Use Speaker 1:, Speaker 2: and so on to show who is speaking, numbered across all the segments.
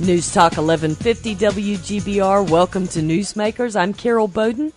Speaker 1: News Talk 1150 WGBR. Welcome to Newsmakers. I'm Carol Bowden,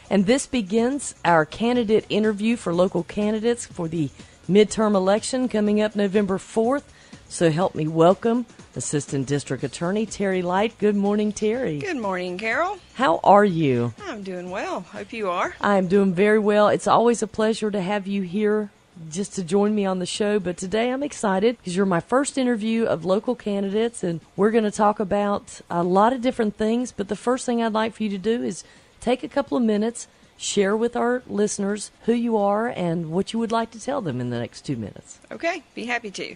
Speaker 1: and this begins our candidate interview for local candidates for the midterm election coming up November 4th. So help me welcome Assistant District Attorney Terry Light. Good morning, Terry.
Speaker 2: Good morning, Carol.
Speaker 1: How are you?
Speaker 2: I'm doing well. Hope you are.
Speaker 1: I'm doing very well. It's always a pleasure to have you here just to join me on the show, but today I'm excited because you're my first interview of local candidates, and we're going to talk about a lot of different things, but the first thing I'd like for you to do is take a couple of minutes, share with our listeners who you are and what you would like to tell them in the next 2 minutes.
Speaker 2: Okay, be happy to.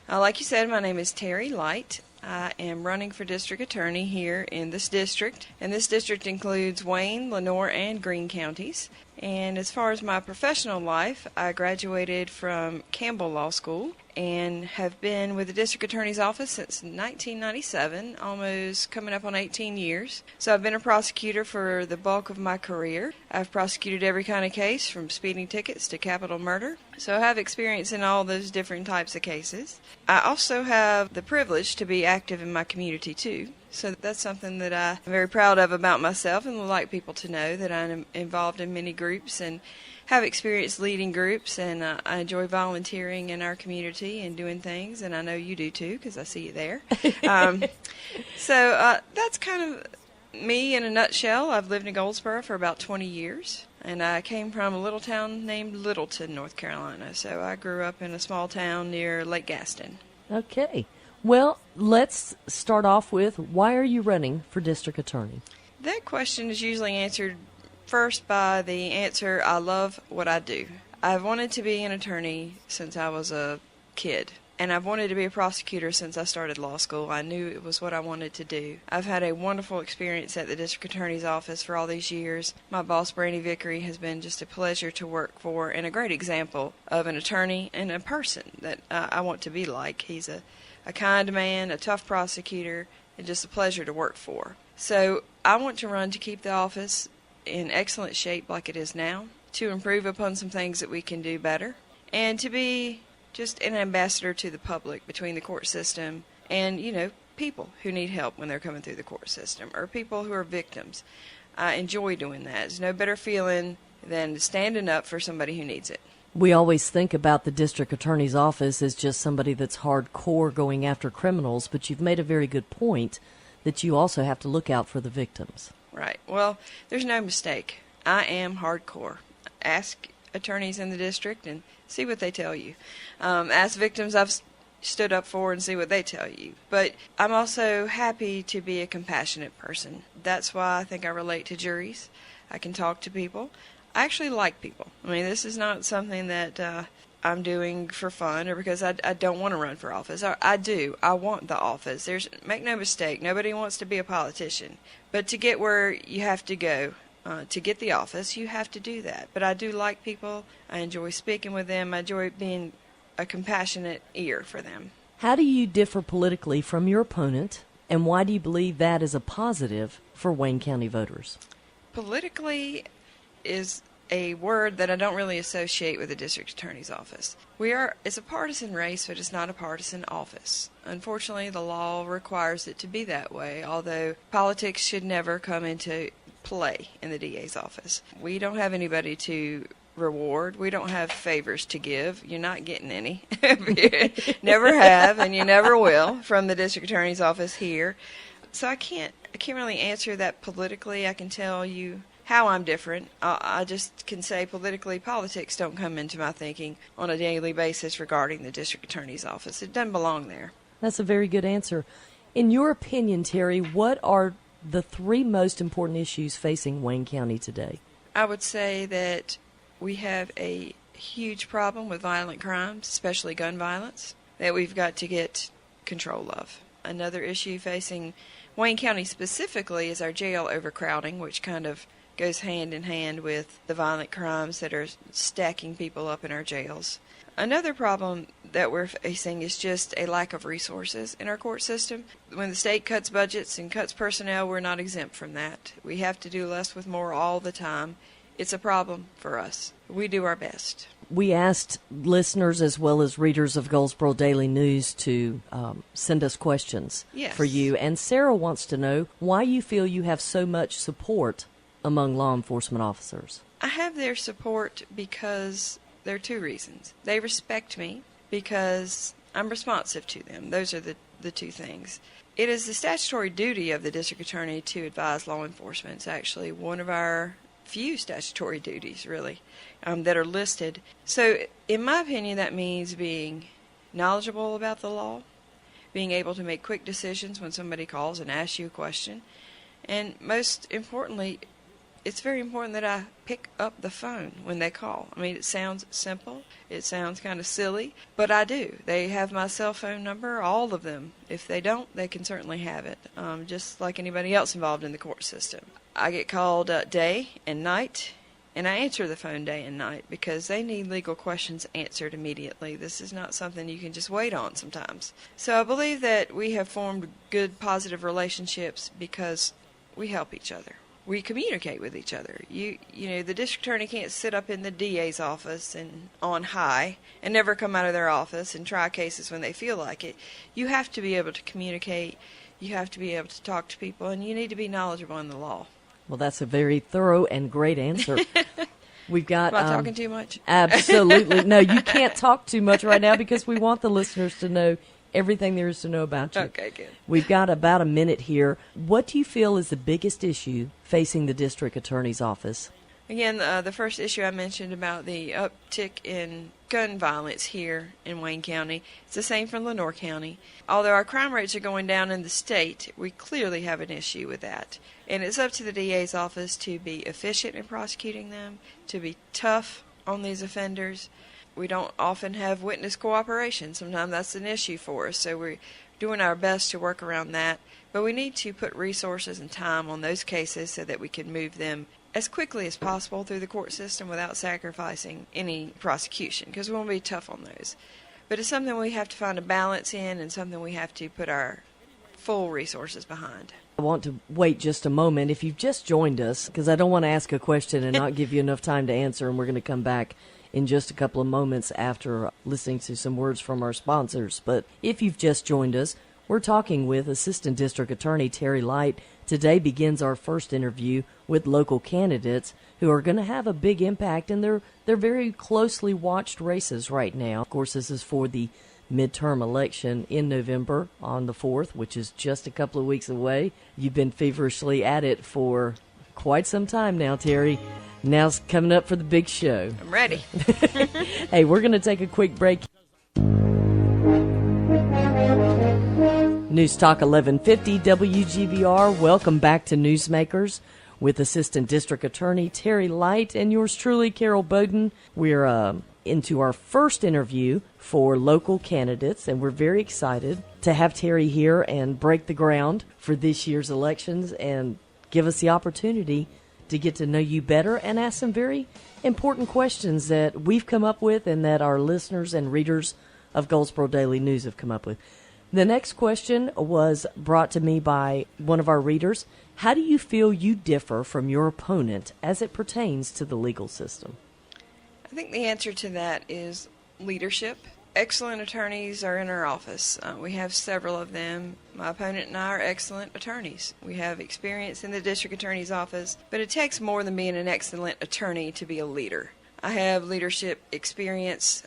Speaker 2: Like you said, my name is Terry Light. I am running for district attorney here in this district, and this district includes Wayne, Lenoir, and Greene counties. And as far as my professional life, I graduated from Campbell Law School and have been with the district attorney's office since 1997, almost coming up on 18 years. So I've been a prosecutor for the bulk of my career. I've prosecuted every kind of case, from speeding tickets to capital murder. So I have experience in all those different types of cases. I also have the privilege to be active in my community too. So that's something that I'm very proud of about myself, and would like people to know that I'm involved in many groups and have experience leading groups, and I enjoy volunteering in our community and doing things, and I know you do too because I see you there. So that's kind of me in a nutshell. I've lived in Goldsboro for about 20 years, and I came from a little town named Littleton, North Carolina. So I grew up in a small town near Lake Gaston.
Speaker 1: Okay. Well, let's start off with, why are you running for district attorney?
Speaker 2: That question is usually answered first by the answer, I love what I do. I've wanted to be an attorney since I was a kid, and I've wanted to be a prosecutor since I started law school. I knew it was what I wanted to do. I've had a wonderful experience at the district attorney's office for all these years. My boss, Brandy Vickery, has been just a pleasure to work for and a great example of an attorney and a person that I want to be like. He's a kind man, a tough prosecutor, and just a pleasure to work for. So I want to run to keep the office in excellent shape like it is now, to improve upon some things that we can do better, and to be just an ambassador to the public between the court system and, people who need help when they're coming through the court system, or people who are victims. I enjoy doing that. There's no better feeling than standing up for somebody who needs it.
Speaker 1: We always think about the district attorney's office as just somebody that's hardcore going after criminals, but you've made a very good point that you also have to look out for the victims.
Speaker 2: Right. Well, there's no mistake. I am hardcore. Ask attorneys in the district and see what they tell you. Ask victims I've stood up for and see what they tell you. But I'm also happy to be a compassionate person. That's why I think I relate to juries. I can talk to people. I actually like people. I mean, this is not something that I'm doing for fun or because I don't want to run for office. I do. I want the office. Make no mistake, nobody wants to be a politician. But to get where you have to go, to get the office, you have to do that. But I do like people. I enjoy speaking with them. I enjoy being a compassionate ear for them.
Speaker 1: How do you differ politically from your opponent, and why do you believe that is a positive for Wayne County voters?
Speaker 2: Politically is a word that I don't really associate with the district attorney's office. It's a partisan race, but it's not a partisan office. Unfortunately, the law requires it to be that way, although politics should never come into play in the DA's office. We don't have anybody to reward. We don't have favors to give. You're not getting any. Never have, and you never will from the district attorney's office here. So I can't really answer that politically. I can tell you how I'm different. I just can say politically, politics don't come into my thinking on a daily basis regarding the district attorney's office. It doesn't belong there.
Speaker 1: That's a very good answer. In your opinion, Terry, what are the three most important issues facing Wayne County today?
Speaker 2: I would say that we have a huge problem with violent crimes, especially gun violence, that we've got to get control of. Another issue facing Wayne County specifically is our jail overcrowding, which kind of goes hand in hand with the violent crimes that are stacking people up in our jails. Another problem that we're facing is just a lack of resources in our court system. When the state cuts budgets and cuts personnel, we're not exempt from that. We have to do less with more all the time. It's a problem for us. We do our best.
Speaker 1: We asked listeners as well as readers of Goldsboro Daily News to send us questions for you. And Sarah wants to know why you feel you have so much support among law enforcement officers.
Speaker 2: I have their support because there are two reasons. They respect me because I'm responsive to them. Those are the two things. It is the statutory duty of the district attorney to advise law enforcement. It's actually one of our few statutory duties, really, that are listed. So, in my opinion, that means being knowledgeable about the law, being able to make quick decisions when somebody calls and asks you a question, and most importantly, it's very important that I pick up the phone when they call. I mean, it sounds simple. It sounds kind of silly, but I do. They have my cell phone number, all of them. If they don't, they can certainly have it, just like anybody else involved in the court system. I get called day and night, and I answer the phone day and night because they need legal questions answered immediately. This is not something you can just wait on sometimes. So I believe that we have formed good, positive relationships because we help each other. We communicate with each other. You know, the district attorney can't sit up in the DA's office and on high and never come out of their office and try cases when they feel like it. You have to be able to communicate. You have to be able to talk to people, and you need to be knowledgeable in the law.
Speaker 1: Well, that's a very thorough and great answer. We've got.
Speaker 2: Am I talking too much?
Speaker 1: Absolutely. No, you can't talk too much right now because we want the listeners to know everything there is to know about you.
Speaker 2: Okay, good.
Speaker 1: We've got about a minute here. What do you feel is the biggest issue facing the district attorney's office?
Speaker 2: Again, the first issue I mentioned about the uptick in gun violence here in Wayne County, it's the same for Lenoir County. Although our crime rates are going down in the state, we clearly have an issue with that. And it's up to the DA's office to be efficient in prosecuting them, to be tough on these offenders. We don't often have witness cooperation. Sometimes that's an issue for us, so we're doing our best to work around that. But we need to put resources and time on those cases so that we can move them as quickly as possible through the court system without sacrificing any prosecution, because we want to be tough on those. But it's something we have to find a balance in and something we have to put our full resources behind.
Speaker 1: I want to wait just a moment. If you've just joined us, because I don't want to ask a question and not give you enough time to answer, and we're going to come back in just a couple of moments after listening to some words from our sponsors. But if you've just joined us, we're talking with Assistant District Attorney Terry Light. Today begins our first interview with local candidates who are going to have a big impact, and they're very closely watched races right now. Of course, this is for the midterm election in November on the 4th, which is just a couple of weeks away. You've been feverishly at it for quite some time now, Terry. Now's coming up for the big show.
Speaker 2: I'm ready.
Speaker 1: Hey, we're going to take a quick break. News Talk 1150 WGBR. Welcome back to Newsmakers with Assistant District Attorney Terry Light and yours truly, Carol Bowden. We're into our first interview for local candidates, and we're very excited to have Terry here and break the ground for this year's elections and give us the opportunity to get to know you better and ask some very important questions that we've come up with and that our listeners and readers of Goldsboro Daily News have come up with. The next question was brought to me by one of our readers. How do you feel you differ from your opponent as it pertains to the legal system?
Speaker 2: I think the answer to that is leadership. Excellent attorneys are in our office. We have several of them. My opponent and I are excellent attorneys. We have experience in the district attorney's office, but it takes more than being an excellent attorney to be a leader. I have leadership experience.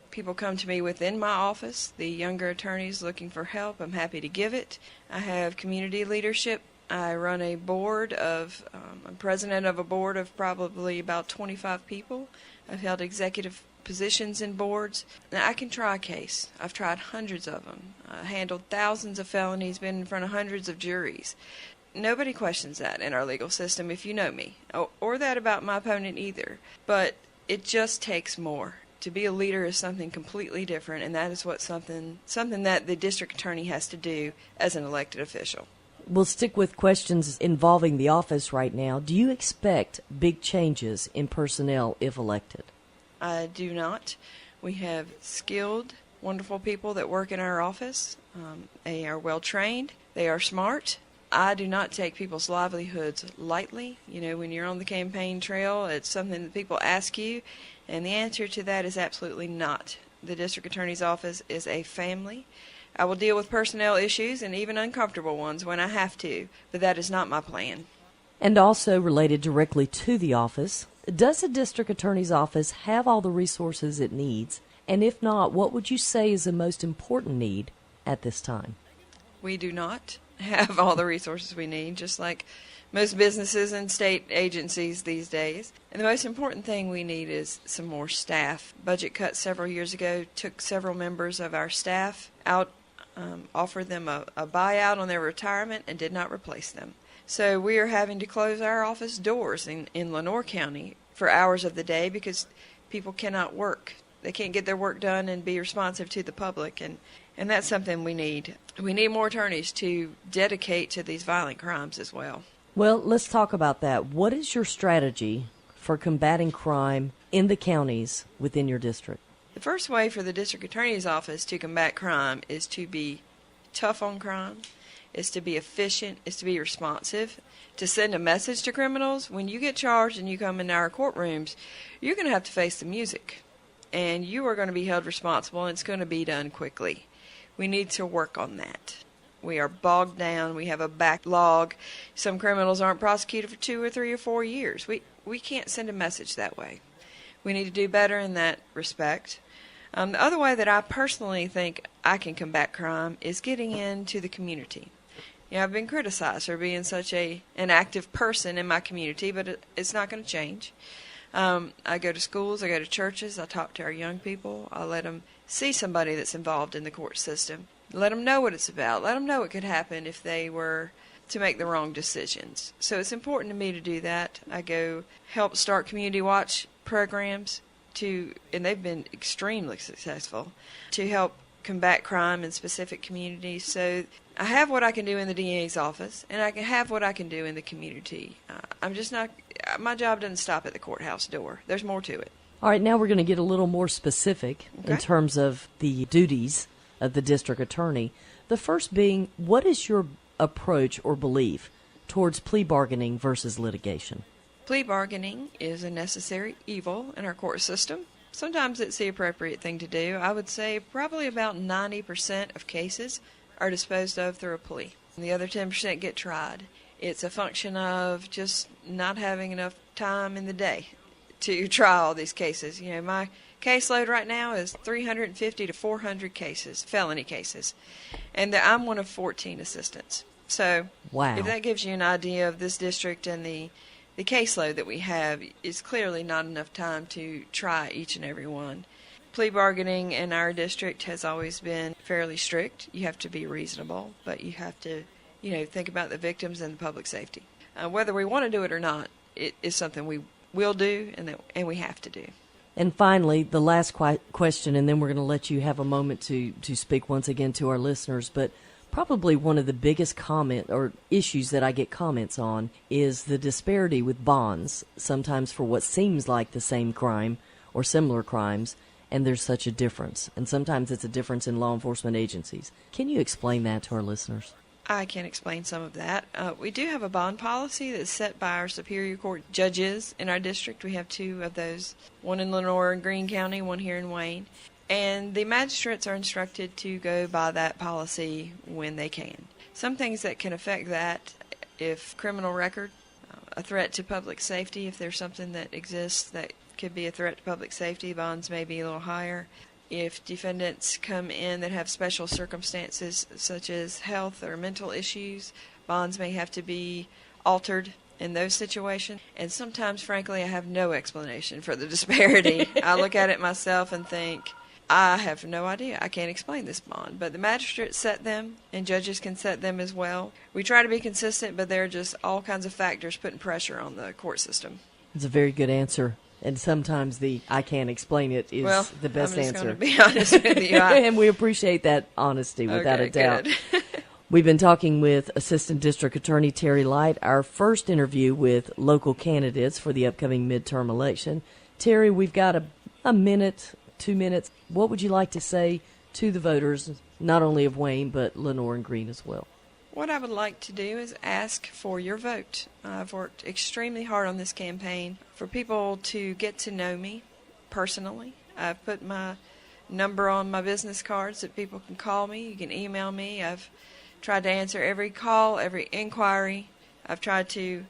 Speaker 2: People come to me within my office, the younger attorneys looking for help. I'm happy to give it. I have community leadership. I run a board of, I'm president of a board of probably about 25 people. I've held executive positions in boards. Now, I can try a case. I've tried hundreds of them. I handled thousands of felonies, been in front of hundreds of juries. Nobody questions that in our legal system if you know me, or that about my opponent either. But it just takes more. To be a leader is something completely different, and that is what something that the district attorney has to do as an elected official.
Speaker 1: We'll stick with questions involving the office right now. Do you expect big changes in personnel if elected?
Speaker 2: I do not. We have skilled, wonderful people that work in our office. They are well trained. They are smart. I do not take people's livelihoods lightly. You know, when you're on the campaign trail, it's something that people ask you, And the answer to that is absolutely not. The district attorney's office is a family. I will deal with personnel issues and even uncomfortable ones when I have to, but that is not my plan.
Speaker 1: And also related directly to the office, does the district attorney's office have all the resources it needs? And if not, what would you say is the most important need at this time?
Speaker 2: We do not have all the resources we need, just like most businesses and state agencies these days. And the most important thing we need is some more staff. Budget cuts several years ago took several members of our staff out, offered them a buyout on their retirement, and did not replace them. So we are having to close our office doors in Lenoir County for hours of the day because people cannot work. They can't get their work done and be responsive to the public, and that's something we need. We need more attorneys to dedicate to these violent crimes as well.
Speaker 1: Well, let's talk about that. What is your strategy for combating crime in the counties within your district?
Speaker 2: The first way for the district attorney's office to combat crime is to be tough on crime, is to be efficient, is to be responsive, to send a message to criminals. When you get charged and you come into our courtrooms, you're going to have to face the music, and you are going to be held responsible, and it's going to be done quickly. We need to work on that. We are bogged down. We have a backlog. Some criminals aren't prosecuted for 2 or 3 or 4 years. We can't send a message that way. We need to do better in that respect. The other way that I personally think I can combat crime is getting into the community. I've been criticized for being such an active person in my community, but it's not going to change. I go to schools, I go to churches, I talk to our young people, I let them see somebody that's involved in the court system. Let them know what it's about. Let them know what could happen if they were to make the wrong decisions. So it's important to me to do that. I go help start community watch programs and they've been extremely successful, to help combat crime in specific communities. So I have what I can do in the DA's office, and I can have what I can do in the community. My job doesn't stop at the courthouse door. There's more to it.
Speaker 1: All right, now we're going to get a little more specific in terms of the duties of the district attorney. The first being, what is your approach or belief towards plea bargaining versus litigation?
Speaker 2: Plea bargaining is a necessary evil in our court system. Sometimes it's the appropriate thing to do. I would say probably about 90% of cases are disposed of through a plea. And the other 10% get tried. It's a function of just not having enough time in the day to try all these cases. My caseload right now is 350 to 400 cases, felony cases, and I'm one of 14 assistants. So
Speaker 1: wow.
Speaker 2: If that gives you an idea of this district and the caseload that we have, is clearly not enough time to try each and every one. Plea bargaining in our district has always been fairly strict. You have to be reasonable, but you have to think about the victims and the public safety. Whether we want to do it or not, it is something we will do and we have to do.
Speaker 1: And finally, the last question, and then we're going to let you have a moment to speak once again to our listeners, but probably one of the biggest comment or issues that I get comments on is the disparity with bonds, sometimes for what seems like the same crime or similar crimes, and there's such a difference. And sometimes it's a difference in law enforcement agencies. Can you explain that to our listeners?
Speaker 2: I can explain some of that. We do have a bond policy that's set by our Superior Court judges in our district. We have 2 of those, one in Lenoir and Greene County, one here in Wayne. And the magistrates are instructed to go by that policy when they can. Some things that can affect that, if criminal record, a threat to public safety, if there's something that exists that could be a threat to public safety, bonds may be a little higher. If defendants come in that have special circumstances such as health or mental issues, bonds may have to be altered in those situations. And sometimes, frankly, I have no explanation for the disparity. I look at it myself and think, I have no idea. I can't explain this bond. But the magistrates set them, and judges can set them as well. We try to be consistent, but there are just all kinds of factors putting pressure on the court system.
Speaker 1: It's a very good answer. And sometimes the I can't explain it is the best answer.
Speaker 2: I'm just going to be honest with you.
Speaker 1: And we appreciate that honesty, without a doubt.
Speaker 2: Good.
Speaker 1: We've been talking with Assistant District Attorney Terry Light, our first interview with local candidates for the upcoming midterm election. Terry, we've got a minute, 2 minutes. What would you like to say to the voters, not only of Wayne, but Lenoir and Greene as well?
Speaker 2: What I would like to do is ask for your vote. I've worked extremely hard on this campaign for people to get to know me personally. I've put my number on my business cards that people can call me. You can email me. I've tried to answer every call, every inquiry. I've tried to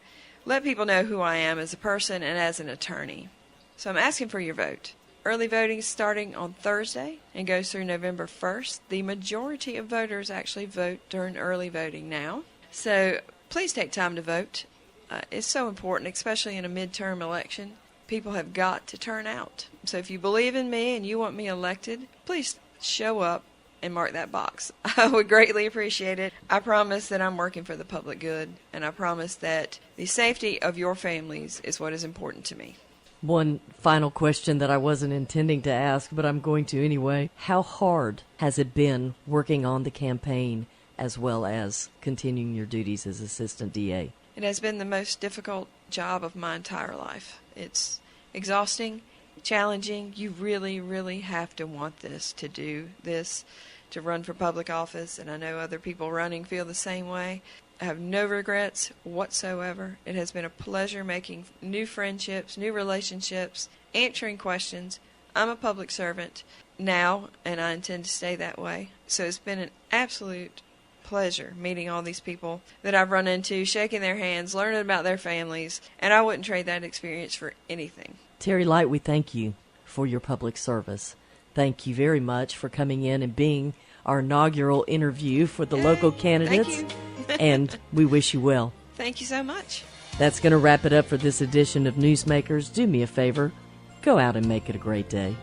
Speaker 2: let people know who I am as a person and as an attorney. So I'm asking for your vote. Early voting is starting on Thursday and goes through November 1st. The majority of voters actually vote during early voting now. So please take time to vote. It's so important, especially in a midterm election. People have got to turn out. So if you believe in me and you want me elected, please show up and mark that box. I would greatly appreciate it. I promise that I'm working for the public good, and I promise that the safety of your families is what is important to me.
Speaker 1: One final question that I wasn't intending to ask, but I'm going to anyway. How hard has it been working on the campaign as well as continuing your duties as assistant DA?
Speaker 2: It has been the most difficult job of my entire life. It's exhausting, challenging. You really, really have to want this, to do this, to run for public office, and I know other people running feel the same way. I have no regrets whatsoever. It has been a pleasure making new friendships, new relationships, answering questions. I'm a public servant now, and I intend to stay that way. So it's been an absolute pleasure meeting all these people that I've run into, shaking their hands, learning about their families, and I wouldn't trade that experience for anything.
Speaker 1: Terry Light, we thank you for your public service. Thank you very much for coming in and being our inaugural interview for the local candidates.
Speaker 2: Thank you.
Speaker 1: And we wish you well.
Speaker 2: Thank you so much.
Speaker 1: That's going to wrap it up for this edition of Newsmakers. Do me a favor, go out and make it a great day.